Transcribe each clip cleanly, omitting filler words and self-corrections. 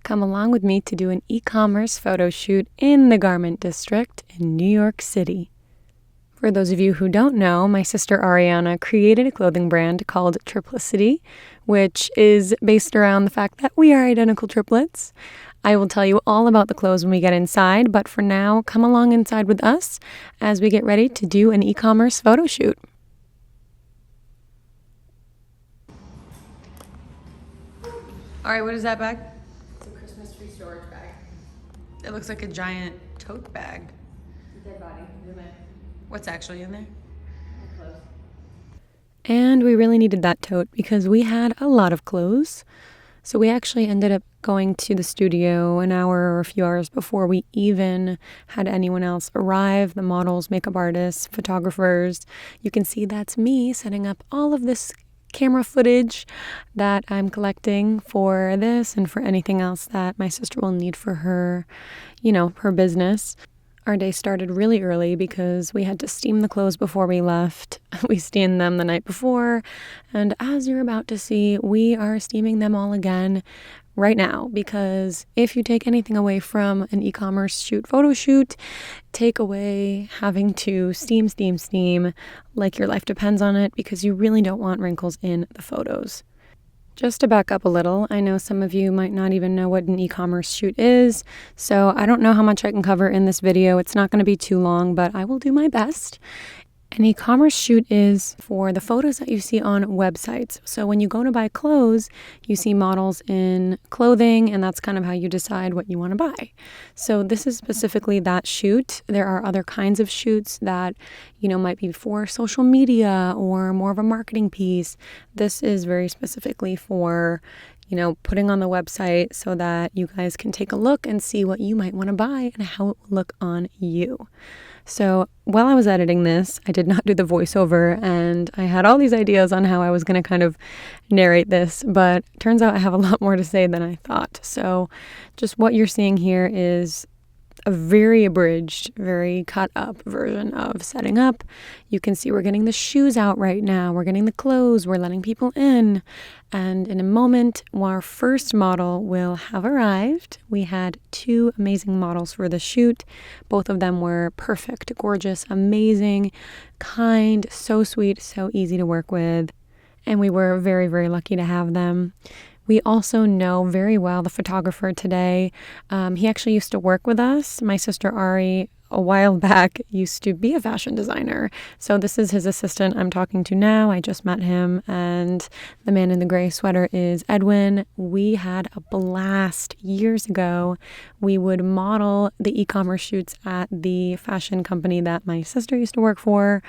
Come along with me to do an e-commerce photo shoot in the Garment District in New York City. For those of you who don't know, my sister Ariana created a clothing brand called Triplicity, which is based around the fact that we are identical triplets. I will tell you all about the clothes when we get inside, but for now, come along inside with us as we get ready to do an e-commerce photo shoot. All right, what is that bag? It's a Christmas tree storage bag. It looks like a giant tote bag. It's a dead body. In there. What's actually in there? My clothes. And we really needed that tote because we had a lot of clothes. So we actually ended up going to the studio an hour or a few hours before we even had anyone else arrive. The models, makeup artists, photographers. You can see that's me setting up all of this camera footage that I'm collecting for this and for anything else that my sister will need for her, her business. Our day started really early because we had to steam the clothes before we left. We steamed them the night before, and as you're about to see, we are steaming them all again right now, because if you take anything away from an e-commerce photo shoot, take away having to steam like your life depends on it, because you really don't want wrinkles in the photos. Just to back up a little, I know some of you might not even know what an e-commerce shoot is, so I don't know how much I can cover in this video. It's not going to be too long, but I will do my best. An e-commerce shoot is for the photos that you see on websites. So when you go to buy clothes, you see models in clothing, and that's kind of how you decide what you want to buy. So this is specifically that shoot. There are other kinds of shoots that, might be for social media or more of a marketing piece. This is very specifically for, putting on the website so that you guys can take a look and see what you might want to buy and how it will look on you. So while I was editing this, I did not do the voiceover, and I had all these ideas on how I was going to kind of narrate this, but it turns out I have a lot more to say than I thought. So just what you're seeing here is a very abridged, very cut up version of setting up. You can see we're getting the shoes out right now. We're getting the clothes. We're letting people in. And in a moment, our first model will have arrived. We had 2 amazing models for the shoot. Both of them were perfect, gorgeous, amazing, kind, so sweet, so easy to work with. And we were very, very lucky to have them. We also know very well the photographer today. He actually used to work with us. My sister Ari, a while back, used to be a fashion designer. So this is his assistant I'm talking to now. I just met him, and the man in the gray sweater is Edwin. We had a blast years ago. We would model the e-commerce shoots at the fashion company that my sister used to work for.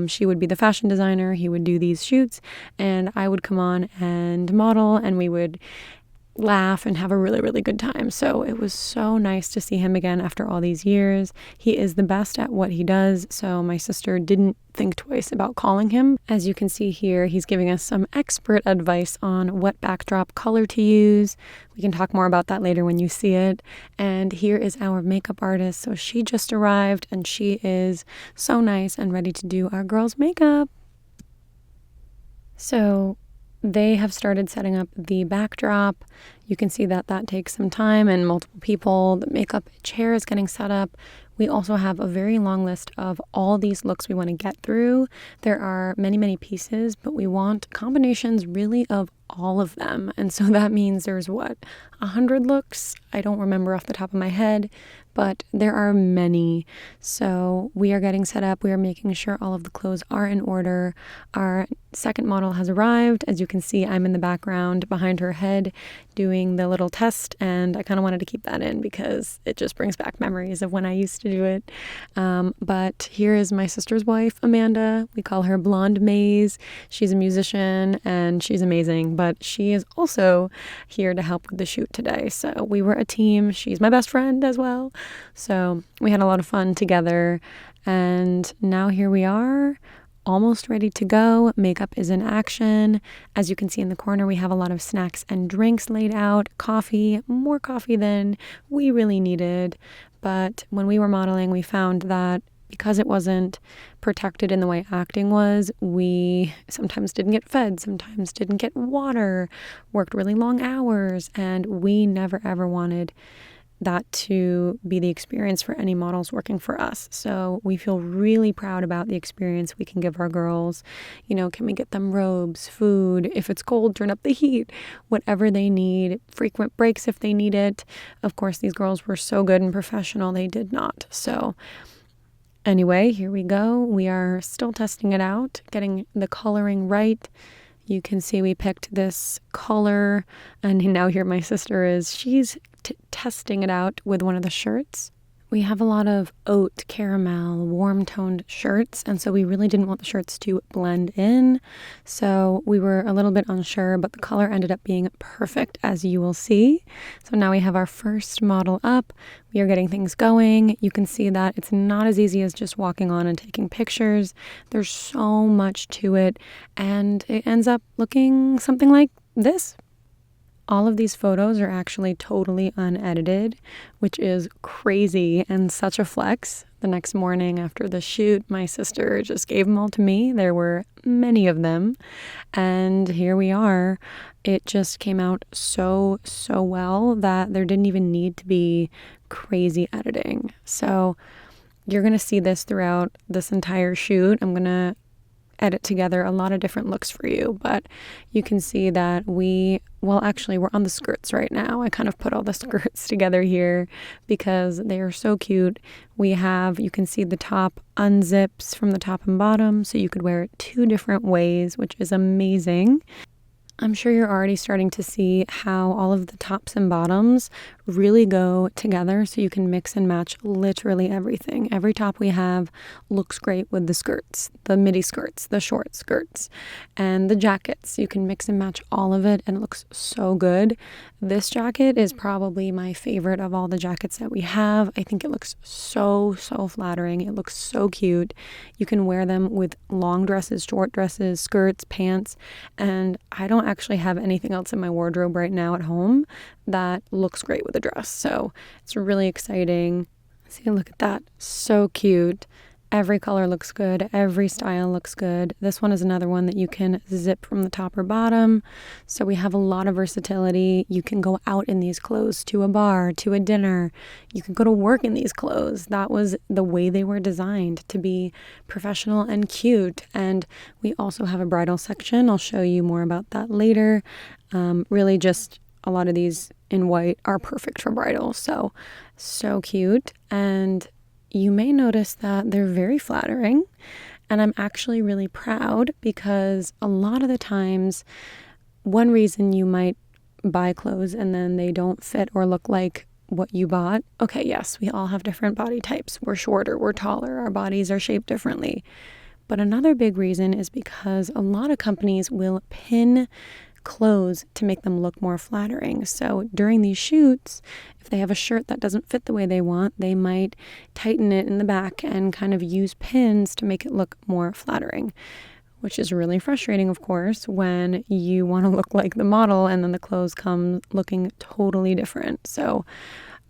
She would be the fashion designer. He would do these shoots, and I would come on and model, and we would laugh and have a really, really good time. So it was so nice to see him again after all these years. He is the best at what he does, so my sister didn't think twice about calling him. As you can see here, he's giving us some expert advice on what backdrop color to use. We can talk more about that later when you see it. And here is our makeup artist. So she just arrived, and she is so nice and ready to do our girls' makeup. So they have started setting up the backdrop. You can see that takes some time and multiple people. The makeup chair is getting set up. We also have a very long list of all these looks we want to get through. There are many, many pieces, but we want combinations really of all of them. And so that means there's 100 looks? I don't remember off the top of my head, but there are many. So we are getting set up. We are making sure all of the clothes are in order. Our second model has arrived. As you can see, I'm in the background behind her head doing the little test, and I kind of wanted to keep that in because it just brings back memories of when I used to do it. But here is my sister's wife, Amanda. We call her Blonde Maze. She's a musician and she's amazing, but she is also here to help with the shoot today. So we were a team. She's my best friend as well. So we had a lot of fun together, and now here we are, almost ready to go. Makeup is in action. As you can see in the corner, we have a lot of snacks and drinks laid out. Coffee, more coffee than we really needed. But when we were modeling, we found that because it wasn't protected in the way acting was, we sometimes didn't get fed, sometimes didn't get water, worked really long hours, and we never ever wanted that to be the experience for any models working for us. So we feel really proud about the experience we can give our girls. You know, can we get them robes, food? If it's cold, turn up the heat, whatever they need, frequent breaks if they need it. Of course, these girls were so good and professional, they did not. So anyway, here we go. We are still testing it out, getting the coloring right. You can see we picked this color, and now here my sister is. She's testing it out with one of the shirts. We have a lot of oat, caramel, warm-toned shirts, and so we really didn't want the shirts to blend in. So we were a little bit unsure, but the color ended up being perfect, as you will see. So now we have our first model up. We are getting things going. You can see that it's not as easy as just walking on and taking pictures. There's so much to it, and it ends up looking something like this. All of these photos are actually totally unedited, which is crazy and such a flex. The next morning after the shoot, my sister just gave them all to me. There were many of them, and here we are. It just came out so well that there didn't even need to be crazy editing. So you're going to see this throughout this entire shoot. I'm going to edit together a lot of different looks for you, but you can see that we're on the skirts right now. I kind of put all the skirts together here because they are so cute. You can see the top unzips from the top and bottom, so you could wear it 2 different ways, which is amazing. I'm sure you're already starting to see how all of the tops and bottoms really go together, so you can mix and match literally everything. Every top we have looks great with the skirts, the midi skirts, the short skirts, and the jackets. You can mix and match all of it, and it looks so good. This jacket is probably my favorite of all the jackets that we have. I think it looks so flattering. It looks so cute. You can wear them with long dresses, short dresses, skirts, pants, and I don't actually have anything else in my wardrobe right now at home that looks great with a dress. So it's really exciting. See, look at that. So cute. Every color looks good. Every style looks good. This one is another one that you can zip from the top or bottom. So we have a lot of versatility. You can go out in these clothes to a bar, to a dinner. You can go to work in these clothes. That was the way they were designed, to be professional and cute. And we also have a bridal section. I'll show you more about that later. Really just a lot of these in white are perfect for bridal. So cute. And you may notice that they're very flattering, and I'm actually really proud because a lot of the times, one reason you might buy clothes and then they don't fit or look like what you bought. Okay, yes, we all have different body types. We're shorter, we're taller, our bodies are shaped differently. But another big reason is because a lot of companies will pin clothes to make them look more flattering. So during these shoots, if they have a shirt that doesn't fit the way they want, they might tighten it in the back and kind of use pins to make it look more flattering, which is really frustrating, of course, when you want to look like the model and then the clothes come looking totally different. So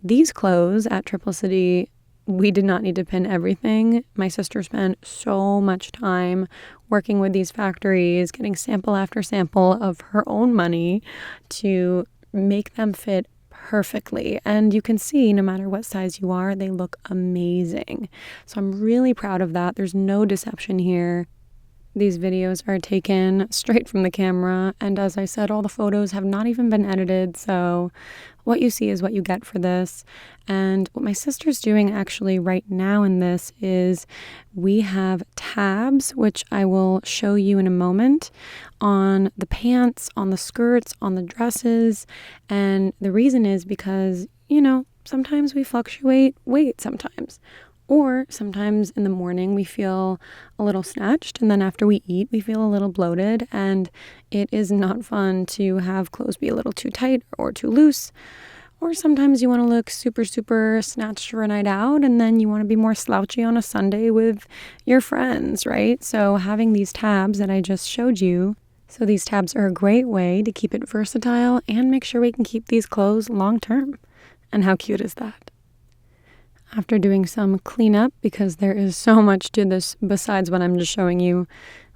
these clothes at Triplicity, we did not need to pin everything. My sister spent so much time working with these factories, getting sample after sample of her own money to make them fit perfectly. And you can see no matter what size you are, they look amazing. So I'm really proud of that. There's no deception here. These videos are taken straight from the camera, and as I said, all the photos have not even been edited, so what you see is what you get for this. And what my sister's doing actually right now in this is we have tabs, which I will show you in a moment, on the pants, on the skirts, on the dresses, and the reason is because, sometimes we fluctuate weight sometimes. Or sometimes in the morning we feel a little snatched, and then after we eat we feel a little bloated, and it is not fun to have clothes be a little too tight or too loose. Or sometimes you want to look super snatched for a night out, and then you want to be more slouchy on a Sunday with your friends, right? So having these tabs that I just showed you, so these tabs are a great way to keep it versatile and make sure we can keep these clothes long term. And how cute is that? after doing some cleanup, because there is so much to this besides what I'm just showing you.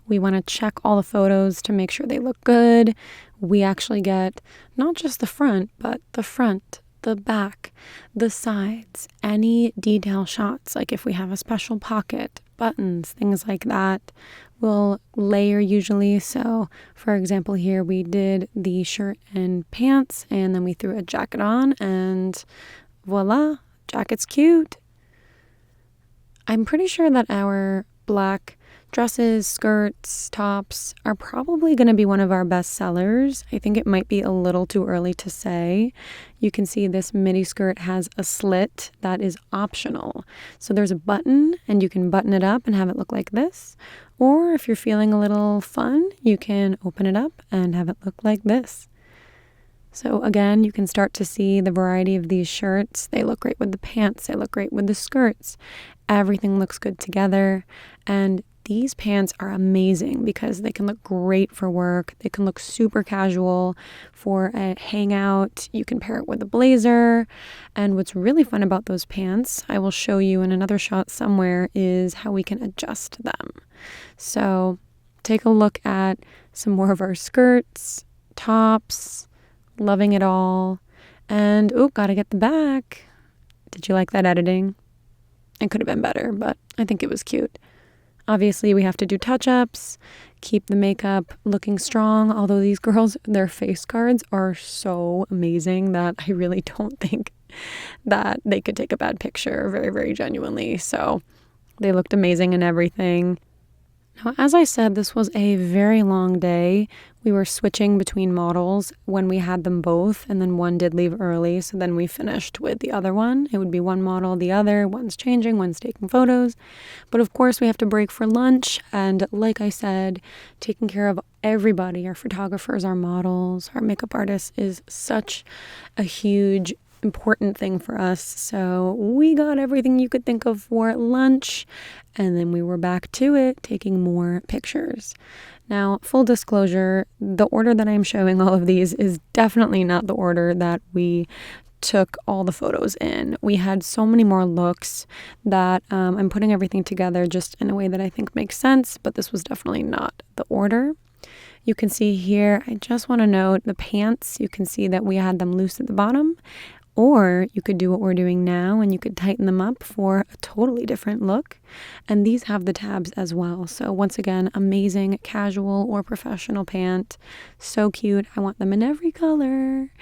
We want to check all the photos to make sure they look good. We actually get not just the front, but the front, the back, the sides, any detail shots, like if we have a special pocket, buttons, things like that. We'll layer usually. So, for example, here we did the shirt and pants, and then we threw a jacket on, and voila, jacket's cute. I'm pretty sure that our black dresses, skirts, tops are probably going to be one of our best sellers. I think it might be a little too early to say. You can see this midi skirt has a slit that is optional. So there's a button and you can button it up and have it look like this. Or if you're feeling a little fun, you can open it up and have it look like this. So again, you can start to see the variety of these shirts. They look great with the pants. They look great with the skirts. Everything looks good together. And these pants are amazing because they can look great for work. They can look super casual for a hangout. You can pair it with a blazer. And what's really fun about those pants, I will show you in another shot somewhere, is how we can adjust them. So take a look at some more of our skirts, tops, loving it all. And, gotta get the back. Did you like that editing? It could have been better, but I think it was cute. Obviously, we have to do touch-ups, keep the makeup looking strong, although these girls, their face cards are so amazing that I really don't think that they could take a bad picture very, very genuinely. So they looked amazing and everything. Now, as I said, this was a very long day. We were switching between models when we had them both, and then one did leave early, so then we finished with the other one. It would be one model, the other, one's changing, one's taking photos. But of course, we have to break for lunch, and like I said, taking care of everybody, our photographers, our models, our makeup artists, is such a huge important thing for us. So we got everything you could think of for lunch, and then we were back to it, taking more pictures. Now, full disclosure, the order that I'm showing all of these is definitely not the order that we took all the photos in. We had so many more looks that I'm putting everything together just in a way that I think makes sense, but this was definitely not the order. You can see here, I just want to note the pants, you can see that we had them loose at the bottom. Or you could do what we're doing now and you could tighten them up for a totally different look. And these have the tabs as well. So once again, amazing casual or professional pant. So cute. I want them in every color.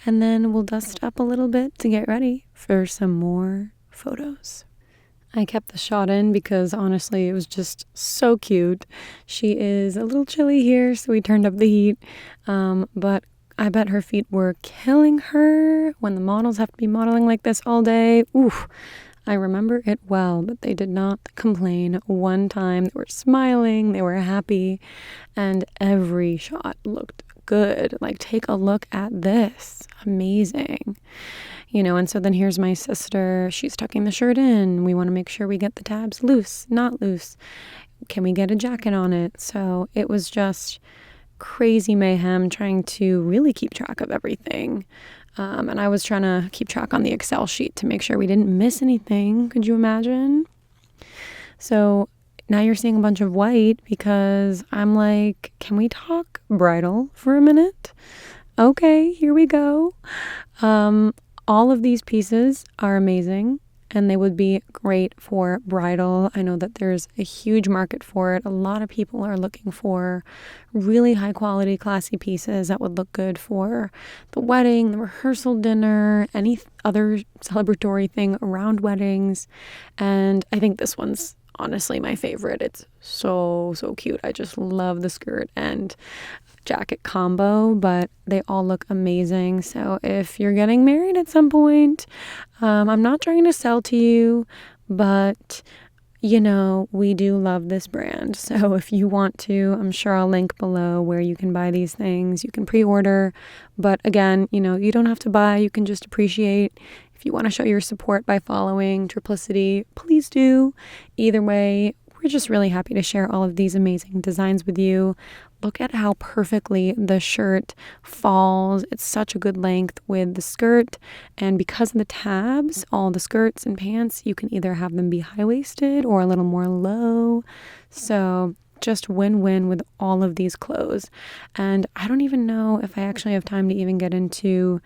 And then we'll dust up a little bit to get ready for some more photos. I kept the shot in because honestly, it was just so cute. She is a little chilly here, so we turned up the heat. But I bet her feet were killing her when the models have to be modeling like this all day. Oof, I remember it well, but they did not complain one time. They were smiling, they were happy, and every shot looked good. Like, take a look at this. Amazing. And so then here's my sister. She's tucking the shirt in. We want to make sure we get the tabs loose, not loose. Can we get a jacket on it? So it was just crazy mayhem trying to really keep track of everything. And I was trying to keep track on the Excel sheet to make sure we didn't miss anything. Could you imagine? So now you're seeing a bunch of white because I'm like, can we talk bridal for a minute? Okay, here we go. All of these pieces are amazing. And they would be great for bridal. I know that there's a huge market for it. A lot of people are looking for really high quality, classy pieces that would look good for the wedding, the rehearsal dinner, any other celebratory thing around weddings. And I think this one's honestly my favorite. It's so, so cute. I just love the skirt and jacket combo, but they all look amazing. So if you're getting married at some point, I'm not trying to sell to you, but we do love this brand. So if you want to, I'm sure I'll link below where you can buy these things. You can pre-order, but again, you don't have to buy. You can just appreciate. If you want to show your support by following Triplicity, please do. Either way, we're just really happy to share all of these amazing designs with you. look at how perfectly the shirt falls. It's such a good length with the skirt. And because of the tabs, all the skirts and pants, you can either have them be high-waisted or a little more low. So just win-win with all of these clothes. And I don't even know if I actually have time to even get into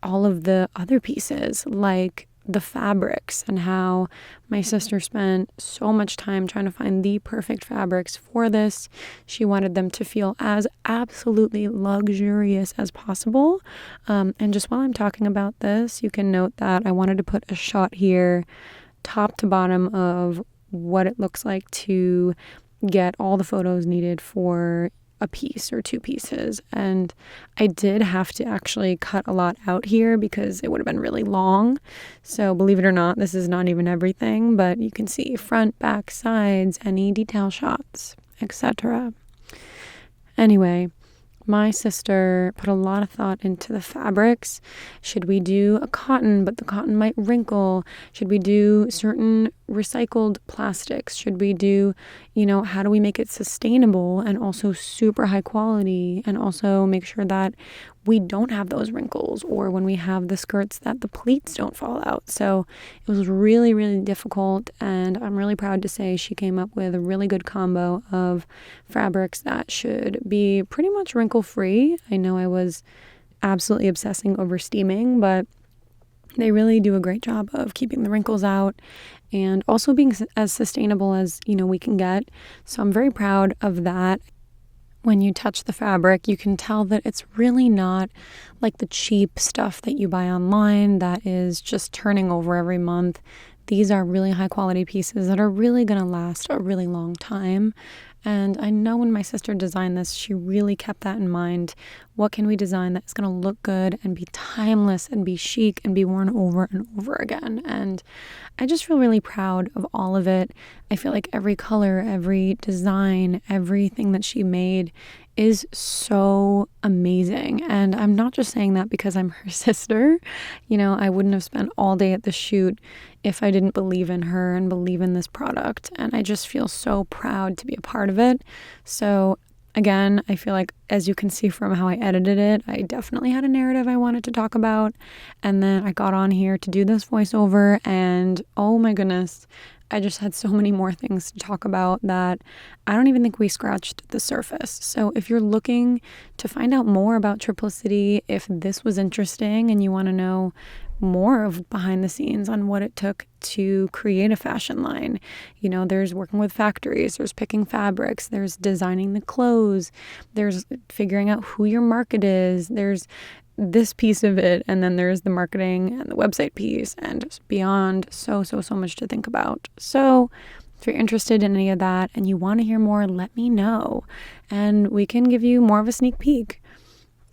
all of the other pieces, like the fabrics, and how my sister spent so much time trying to find the perfect fabrics for this. She wanted them to feel as absolutely luxurious as possible. And just while I'm talking about this, you can note that I wanted to put a shot here, top to bottom, of what it looks like to get all the photos needed for a piece or two pieces. And I did have to actually cut a lot out here because it would have been really long. So believe it or not, this is not even everything, but you can see front, back, sides, any detail shots, etc. Anyway, my sister put a lot of thought into the fabrics. Should we do a cotton, but the cotton might wrinkle? Should we do certain recycled plastics? Should we do, how do we make it sustainable and also super high quality, and also make sure that we don't have those wrinkles, or when we have the skirts that the pleats don't fall out? So it was really, really difficult, and I'm really proud to say she came up with a really good combo of fabrics that should be pretty much wrinkle free. I know I was absolutely obsessing over steaming, but they really do a great job of keeping the wrinkles out and also being as sustainable as, we can get. So I'm very proud of that. When you touch the fabric, you can tell that it's really not like the cheap stuff that you buy online that is just turning over every month. These are really high quality pieces that are really going to last a really long time. And I know when my sister designed this, she really kept that in mind. What can we design that is going to look good and be timeless and be chic and be worn over and over again? And I just feel really proud of all of it. I feel like every color, every design, everything that she made is so amazing. And I'm not just saying that because I'm her sister. I wouldn't have spent all day at the shoot if I didn't believe in her and believe in this product. And I just feel so proud to be a part of it. So again, I feel like, as you can see from how I edited it, I definitely had a narrative I wanted to talk about. And then I got on here to do this voiceover, and oh my goodness, I just had so many more things to talk about that I don't even think we scratched the surface. So if you're looking to find out more about Triplicity, if this was interesting and you want to know more of behind the scenes on what it took to create a fashion line, there's working with factories, there's picking fabrics, there's designing the clothes, there's figuring out who your market is, there's this piece of it, and then there's the marketing and the website piece, and beyond. So much to think about. So if you're interested in any of that and you want to hear more, let me know and we can give you more of a sneak peek.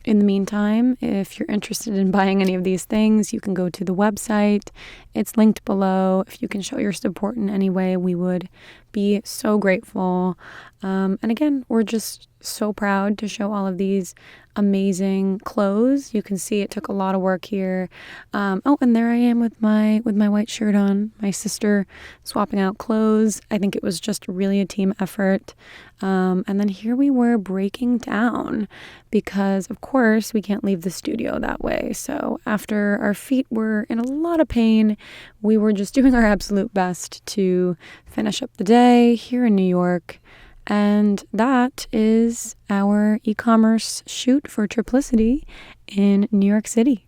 In the meantime, if you're interested in buying any of these things, you can go to the website. It's linked below. If you can show your support in any way, we would be so grateful. And again, we're just so proud to show all of these amazing clothes. You can see it took a lot of work here. And there I am with my white shirt on. My sister swapping out clothes. I think it was just really a team effort. And then here we were breaking down because, of course, we can't leave the studio that way. So after our feet were in a lot of pain, we were just doing our absolute best to finish up the day here in New York. And that is our e-commerce shoot for Triplicity in New York City.